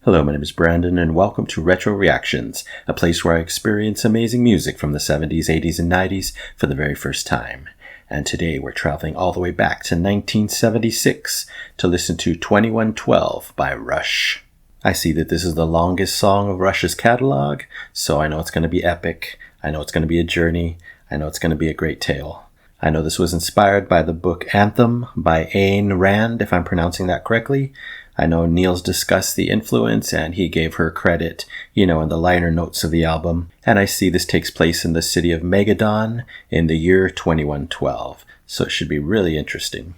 Hello, my name is Brandon, and welcome to Retro Reactions, a place where I experience amazing music from the 70s, 80s, and 90s for the very first time. And today we're traveling all the way back to 1976 to listen to 2112 by Rush. I see that this is the longest song of Rush's catalog, so I know it's going to be epic. I know it's going to be a journey. I know it's going to be a great tale. I know this was inspired by the book Anthem by Ayn Rand, if I'm pronouncing that correctly. I know Neil's discussed the influence and he gave her credit, in the liner notes of the album. And I see this takes place in the city of Megadon in the year 2112. So it should be really interesting.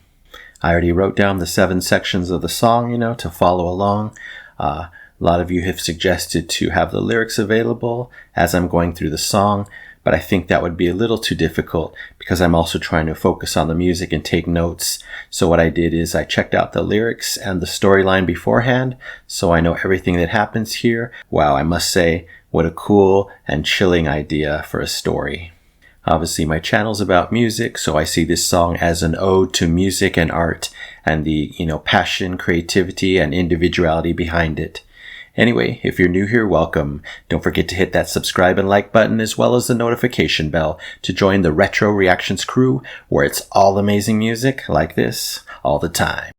I already wrote down the 7 sections of the song, to follow along. A lot of you have suggested to have the lyrics available as I'm going through the song, but I think that would be a little too difficult because I'm also trying to focus on the music and take notes. So what I did is I checked out the lyrics and the storyline beforehand, so I know everything that happens here. Wow, I must say, what a cool and chilling idea for a story. Obviously, my channel's about music, so I see this song as an ode to music and art and the, passion, creativity, and individuality behind it. Anyway, if you're new here, welcome. Don't forget to hit that subscribe and like button as well as the notification bell to join the Retro Reactions crew where it's all amazing music like this all the time.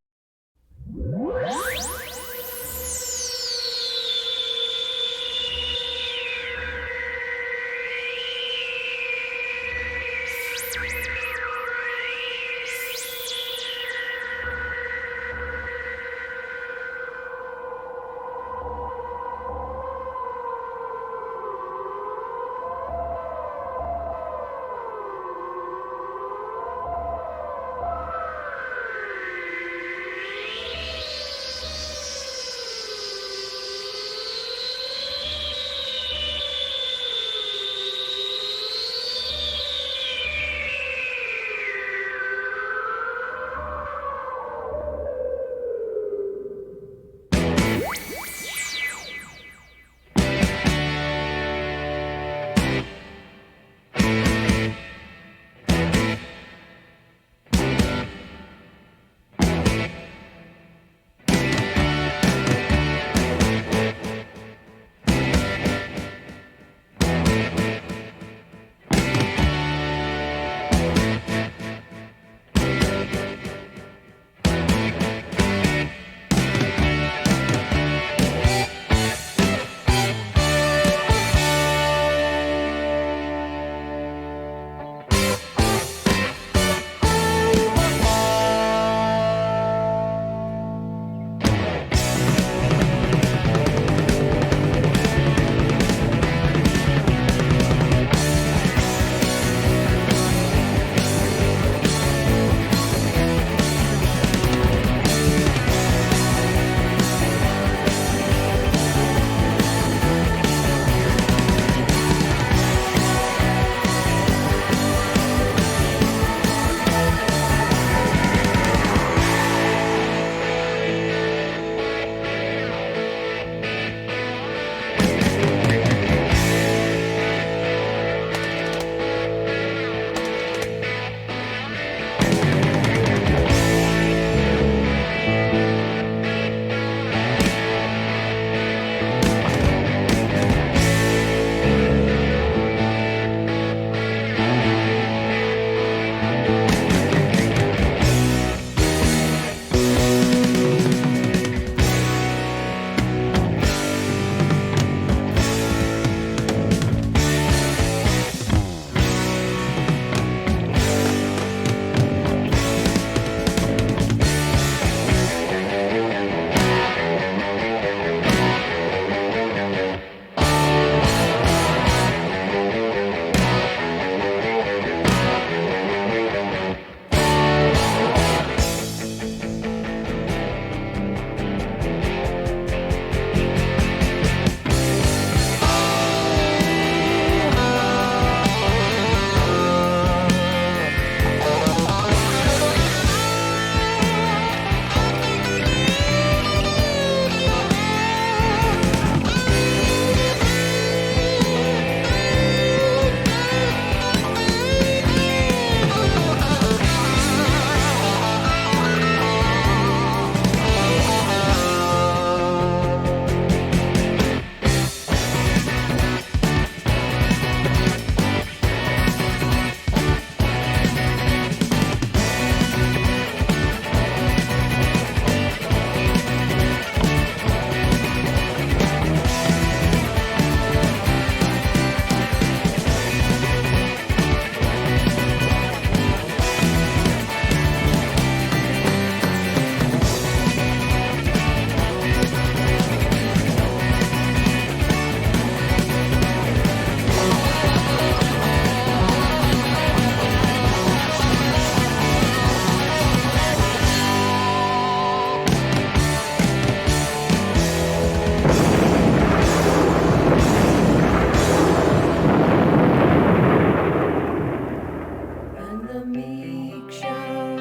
the meek shall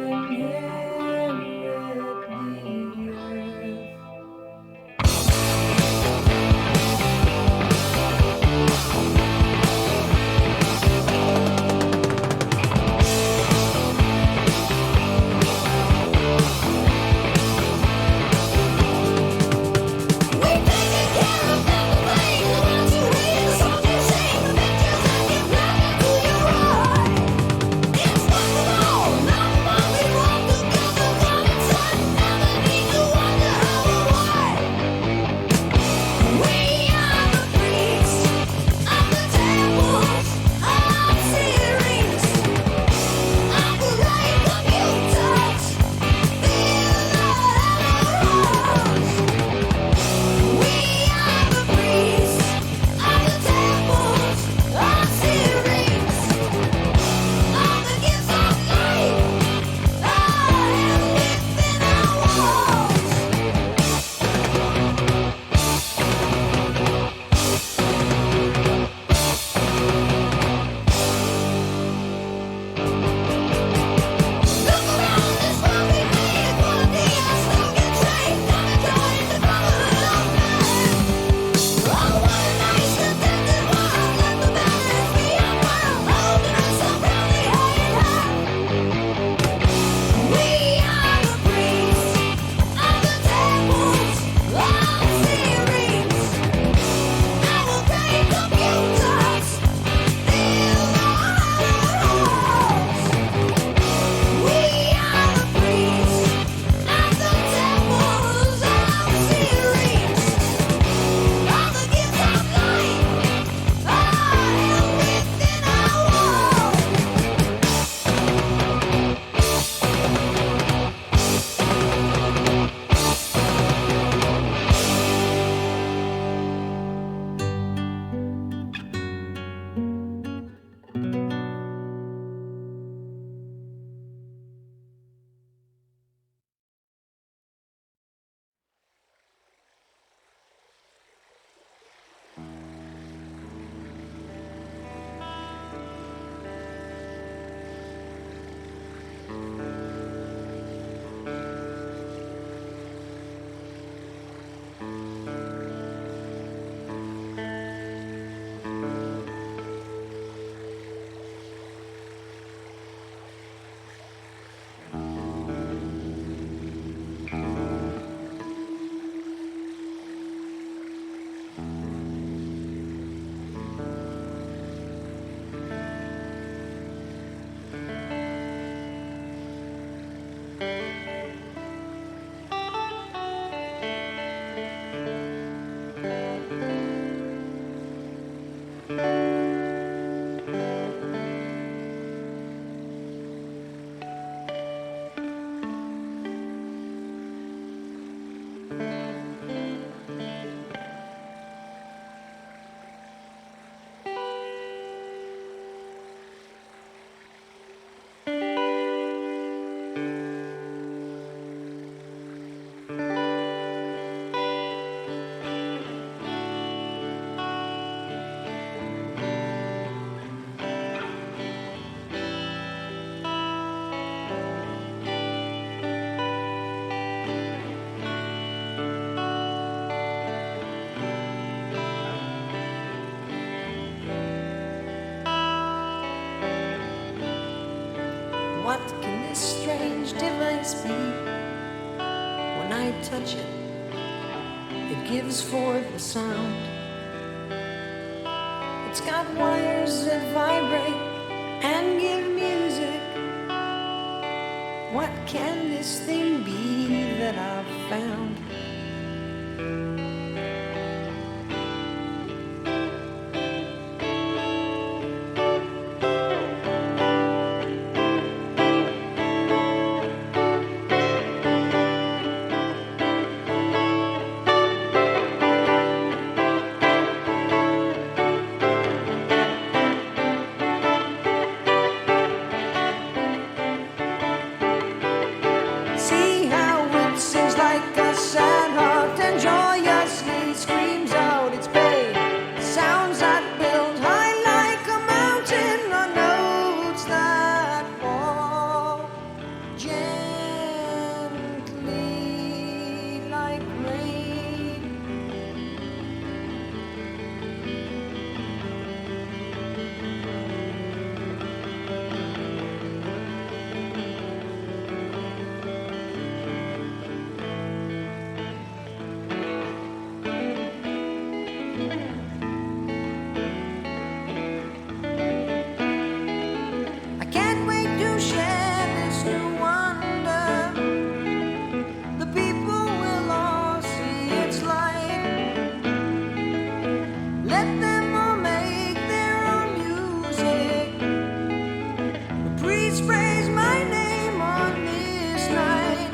inherit the earth. What can this strange device be? When I touch it, it gives forth a sound. It's got wires that vibrate and give music. What can this thing be that I've found? See how it sings like a sad heart and joy. priest praise my name on this night.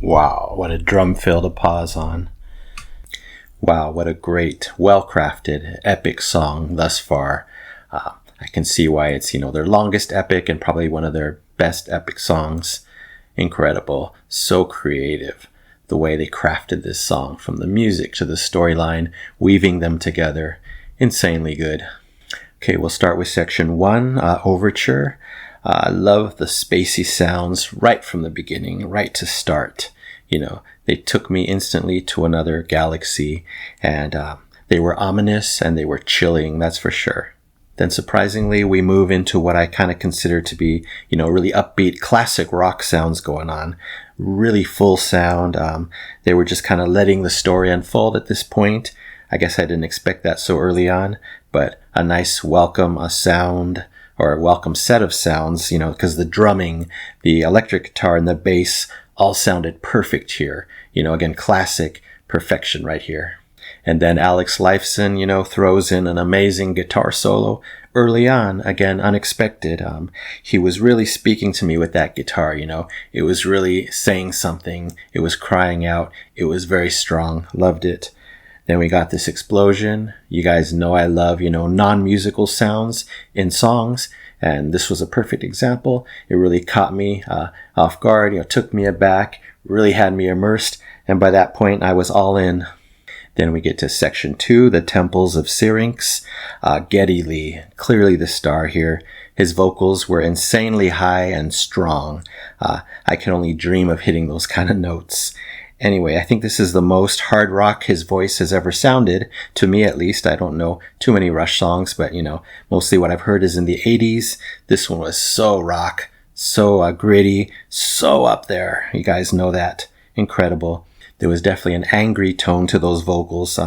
Wow, what a drum fill to pause on. Wow, what a great, well-crafted, epic song thus far. I can see why it's, their longest epic and probably one of their best epic songs. Incredible. So creative. The way they crafted this song, from the music to the storyline, weaving them together. Insanely good. Okay, we'll start with section 1, Overture. I love the spacey sounds right from the beginning, right to start. They took me instantly to another galaxy, and they were ominous and they were chilling, that's for sure. Then surprisingly, we move into what I kind of consider to be, really upbeat classic rock sounds going on. Really full sound. They were just kind of letting the story unfold at this point. I guess I didn't expect that so early on, but a nice welcome sound, or a welcome set of sounds, because the drumming, the electric guitar, and the bass all sounded perfect here. Again, classic perfection right here. And then Alex Lifeson, throws in an amazing guitar solo early on. Again, unexpected. He was really speaking to me with that guitar, It was really saying something. It was crying out. It was very strong. Loved it. Then we got this explosion. You guys know I love, non-musical sounds in songs. And this was a perfect example. It really caught me off guard, took me aback, really had me immersed. And by that point, I was all in. Then we get to section 2, the temples of Syrinx. Geddy Lee, clearly the star here. His vocals were insanely high and strong. I can only dream of hitting those kind of notes. Anyway, I think this is the most hard rock his voice has ever sounded, to me at least. I don't know too many Rush songs, but mostly what I've heard is in the 80s. This one was so rock, so gritty, so up there. You guys know that. Incredible. There was definitely an angry tone to those vocals.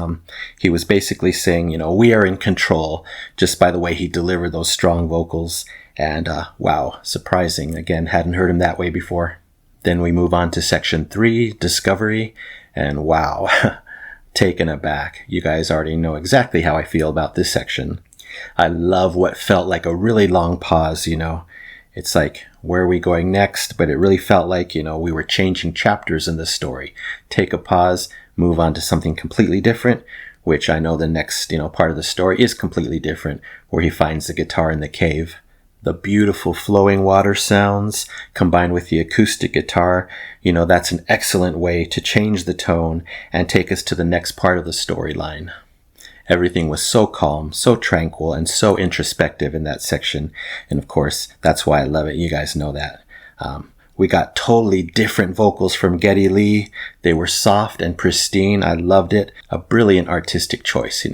He was basically saying, we are in control, just by the way he delivered those strong vocals. And wow, surprising. Again, hadn't heard him that way before. Then we move on to section 3, Discovery, and wow, taken aback. You guys already know exactly how I feel about this section. I love what felt like a really long pause, It's like, where are we going next? But it really felt like, we were changing chapters in the story. Take a pause, move on to something completely different, which I know the next, part of the story is completely different, where he finds the guitar in the cave. The beautiful flowing water sounds combined with the acoustic guitar, that's an excellent way to change the tone and take us to the next part of the storyline. Everything was so calm, so tranquil, and so introspective in that section. And of course, that's why I love it. You guys know that. We got totally different vocals from Geddy Lee. They were soft and pristine. I loved it. A brilliant artistic choice, They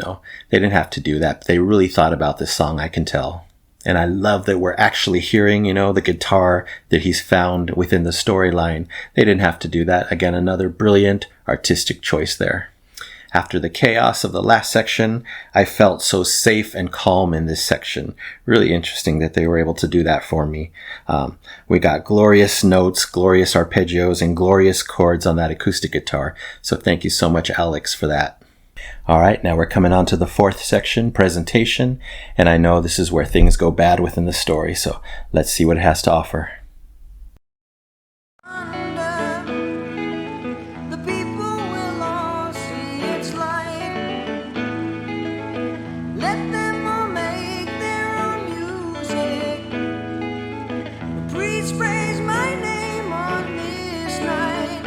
didn't have to do that, but they really thought about this song, I can tell. And I love that we're actually hearing, the guitar that he's found within the storyline. They didn't have to do that. Again, another brilliant artistic choice there. After the chaos of the last section, I felt so safe and calm in this section. Really interesting that they were able to do that for me. We got glorious notes, glorious arpeggios, and glorious chords on that acoustic guitar. So thank you so much, Alex, for that. All right, now we're coming on to the 4th section, presentation, and I know this is where things go bad within the story, so let's see what it has to offer. The people will all see its light. Let them all make their own music. The priest praise my name on this night.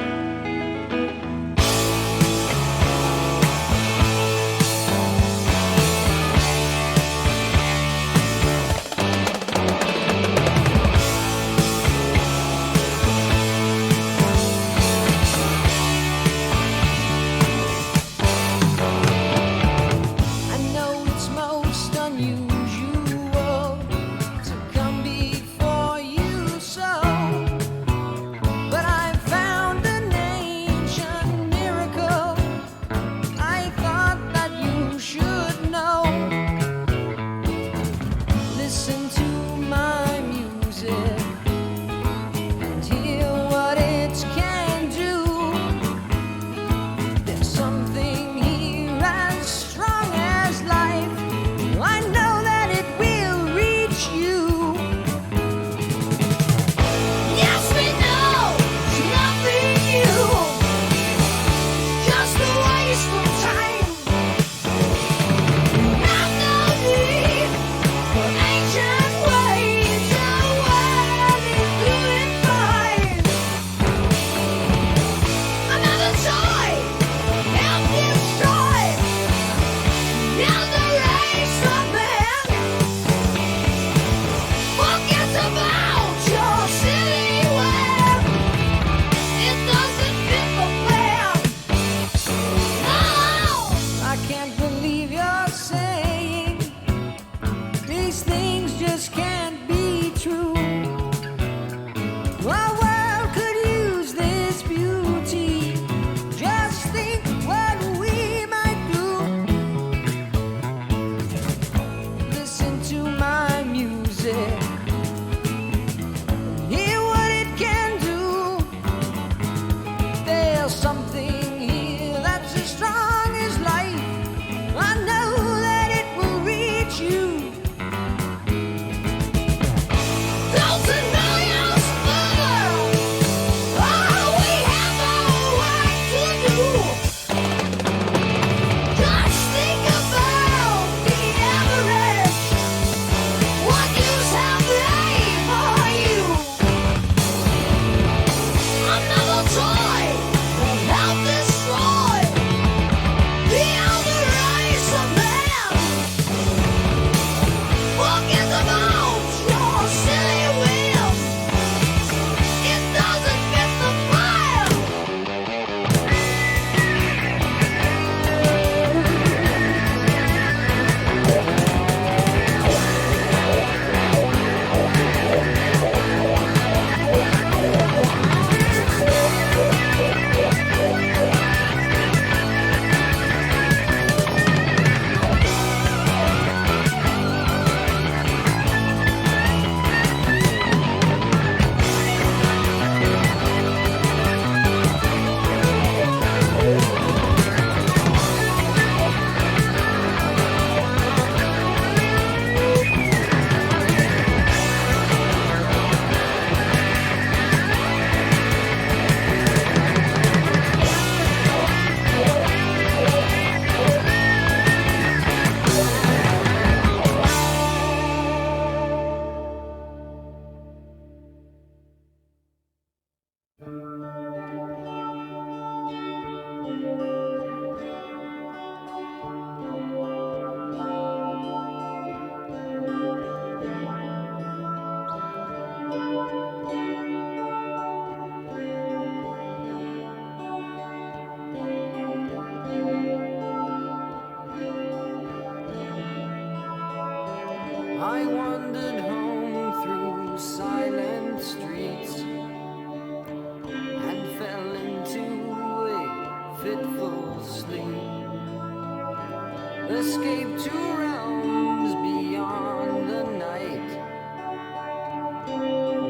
escape to realms beyond the night.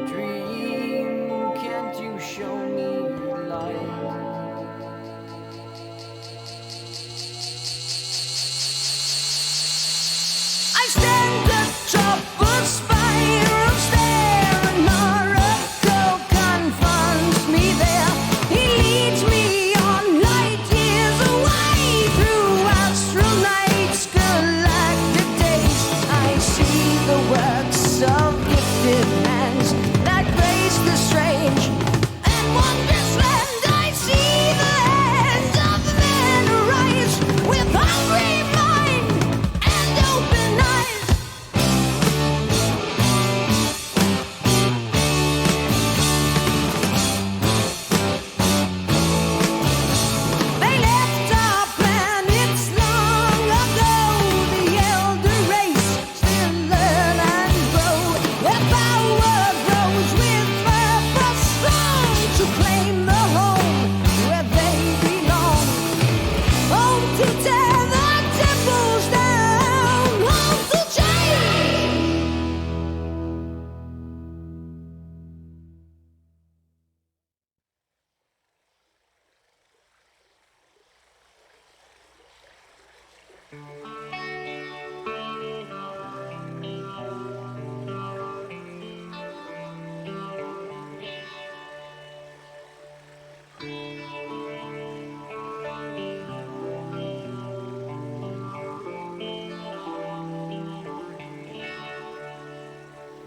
Dream, can't you show me light? I stand atop a spiral stair, and Miracle confronts me there. He leads me on light years away through astral nights, galactic days. I see the works of gifted hands that grace the strange and wondrous land. I see the hands of men arise with hungry mind and open eyes. They left our planets long ago. The elder race still learn and grow. Their power grows with purpose strong to claim the home where they belong. Home to tear the temples down. Home to change.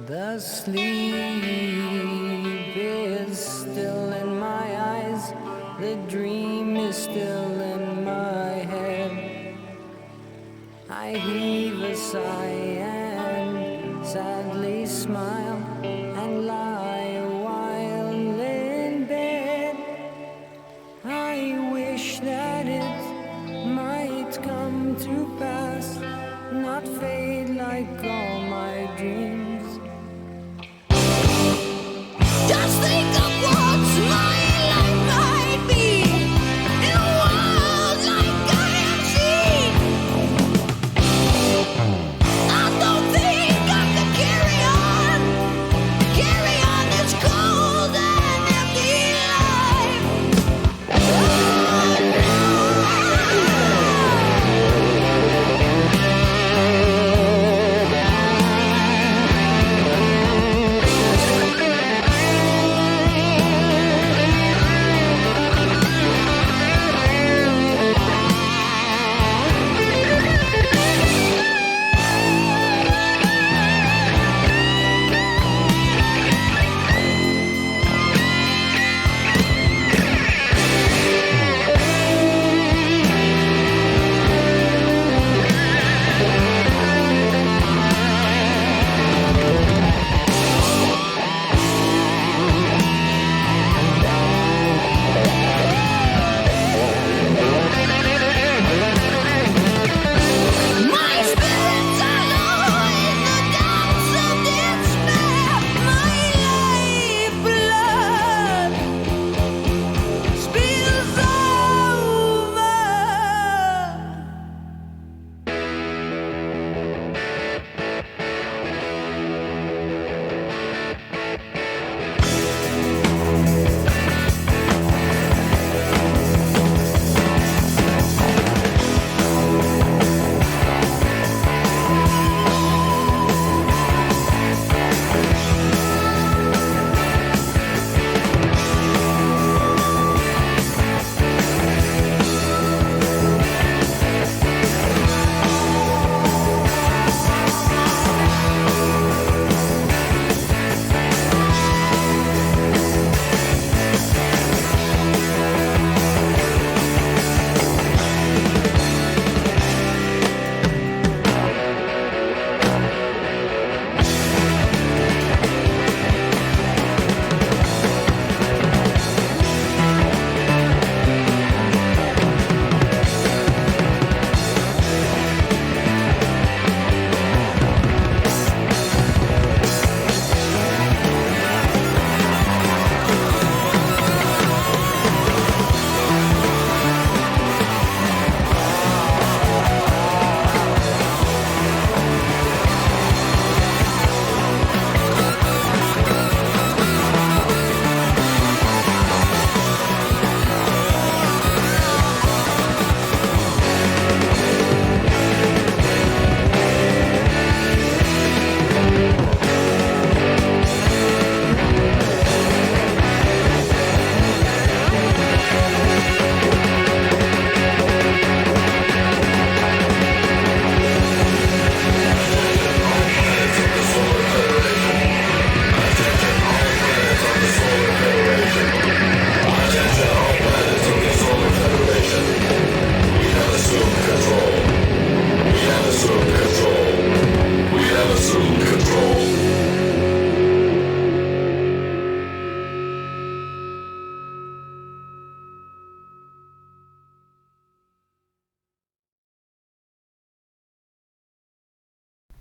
The sleep is still in my eyes. The dream is still in my head. I heave a sigh and sadly smile and lie a while in bed. I wish that it might come to pass, not fade like all my dreams.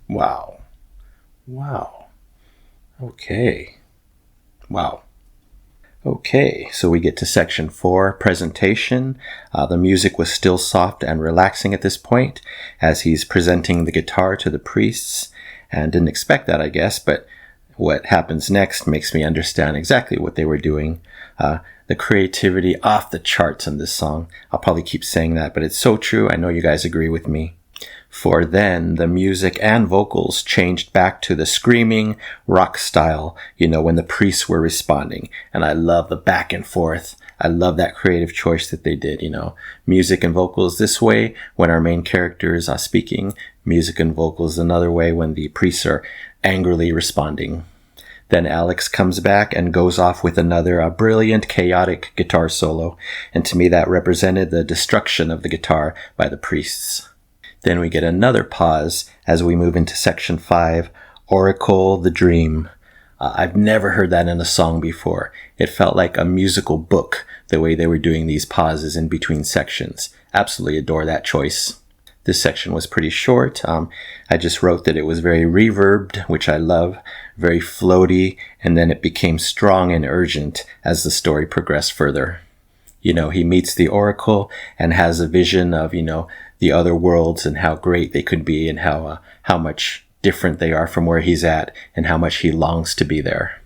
Wow. Wow. Okay. Wow. Okay, so we get to section 4, presentation. The music was still soft and relaxing at this point as he's presenting the guitar to the priests, and didn't expect that, I guess, but what happens next makes me understand exactly what they were doing. The creativity off the charts in this song. I'll probably keep saying that, but it's so true. I know you guys agree with me. For then, the music and vocals changed back to the screaming rock style, when the priests were responding. And I love the back and forth. I love that creative choice that they did, music and vocals this way when our main characters are speaking, music and vocals another way when the priests are angrily responding. Then Alex comes back and goes off with another brilliant, chaotic guitar solo. And to me, that represented the destruction of the guitar by the priests. Then we get another pause as we move into section 5, Oracle, the Dream. I've never heard that in a song before. It felt like a musical book, the way they were doing these pauses in between sections. Absolutely adore that choice. This section was pretty short. I just wrote that it was very reverbed, which I love, very floaty, and then it became strong and urgent as the story progressed further. He meets the Oracle and has a vision of, the other worlds and how great they could be and how much different they are from where he's at and how much he longs to be there.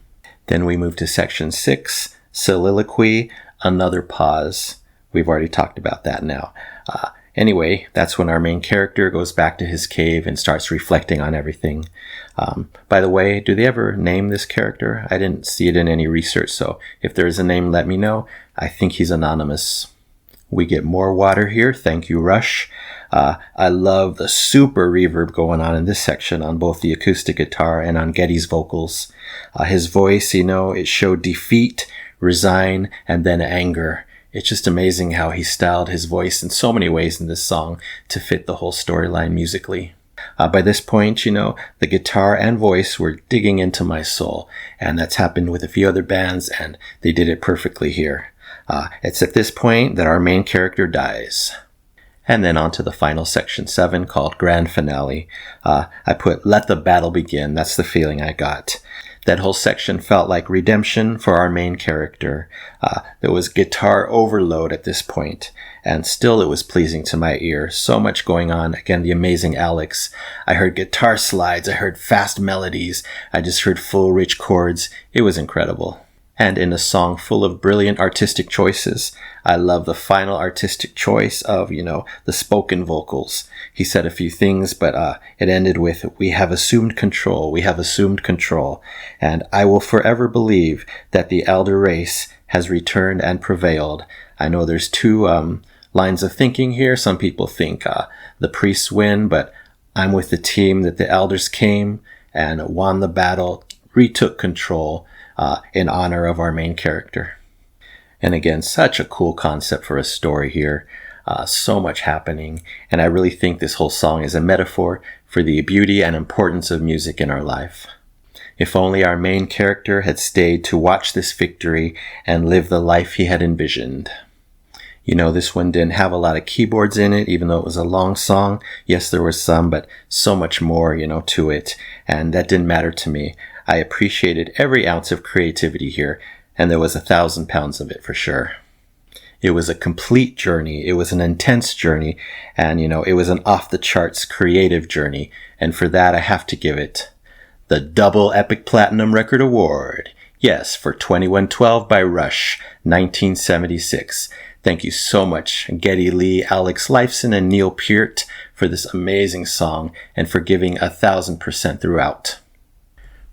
Then we move to section 6, Soliloquy, another pause. We've already talked about that now. Anyway, that's when our main character goes back to his cave and starts reflecting on everything. By the way, do they ever name this character? I didn't see it in any research, so if there is a name, let me know. I think he's anonymous. We get more water here. Thank you, Rush. I love the super reverb going on in this section on both the acoustic guitar and on Geddy's vocals. His voice, it showed defeat, resign, and then anger. It's just amazing how he styled his voice in so many ways in this song to fit the whole storyline musically. By this point, the guitar and voice were digging into my soul, and that's happened with a few other bands, and they did it perfectly here. It's at this point that our main character dies. And then on to the final section 7 called Grand Finale. I put Let the Battle Begin. That's the feeling I got. That whole section felt like redemption for our main character. There was guitar overload at this point, and still it was pleasing to my ear. So much going on. Again, the amazing Alex. I heard guitar slides. I heard fast melodies. I just heard full, rich chords. It was incredible. And in a song full of brilliant artistic choices, I love the final artistic choice of, the spoken vocals. He said a few things, but it ended with, we have assumed control, and I will forever believe that the elder race has returned and prevailed. I know there's two lines of thinking here. Some people think the priests win, but I'm with the team that the elders came and won the battle, retook control, in honor of our main character. And again, such a cool concept for a story here. So much happening. And I really think this whole song is a metaphor for the beauty and importance of music in our life. If only our main character had stayed to watch this victory and live the life he had envisioned. This one didn't have a lot of keyboards in it, even though it was a long song. Yes, there was some, but so much more, to it. And that didn't matter to me. I appreciated every ounce of creativity here, and there was 1,000 pounds of it for sure. It was a complete journey. It was an intense journey, and, it was an off-the-charts creative journey. And for that, I have to give it the Double Epic Platinum Record Award. Yes, for 2112 by Rush, 1976. Thank you so much, Geddy Lee, Alex Lifeson, and Neil Peart, for this amazing song and for giving 1,000% throughout.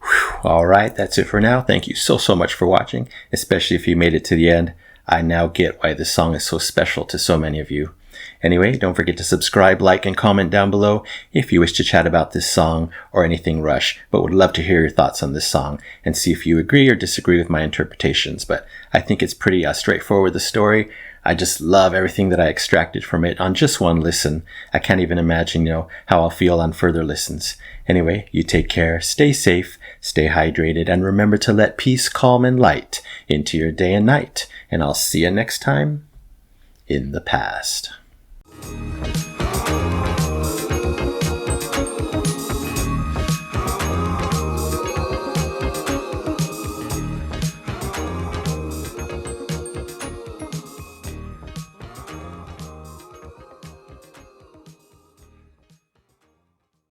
Whew. All right, that's it for now. Thank you so much for watching, especially if you made it to the end. I now get why this song is so special to so many of you. Anyway, don't forget to subscribe, like, and comment down below if you wish to chat about this song or anything Rush, but would love to hear your thoughts on this song and see if you agree or disagree with my interpretations. But I think it's pretty straightforward, the story. I just love everything that I extracted from it on just one listen. I can't even imagine, how I'll feel on further listens. Anyway, you take care, stay safe, stay hydrated, and remember to let peace, calm, and light into your day and night. And I'll see you next time in the past.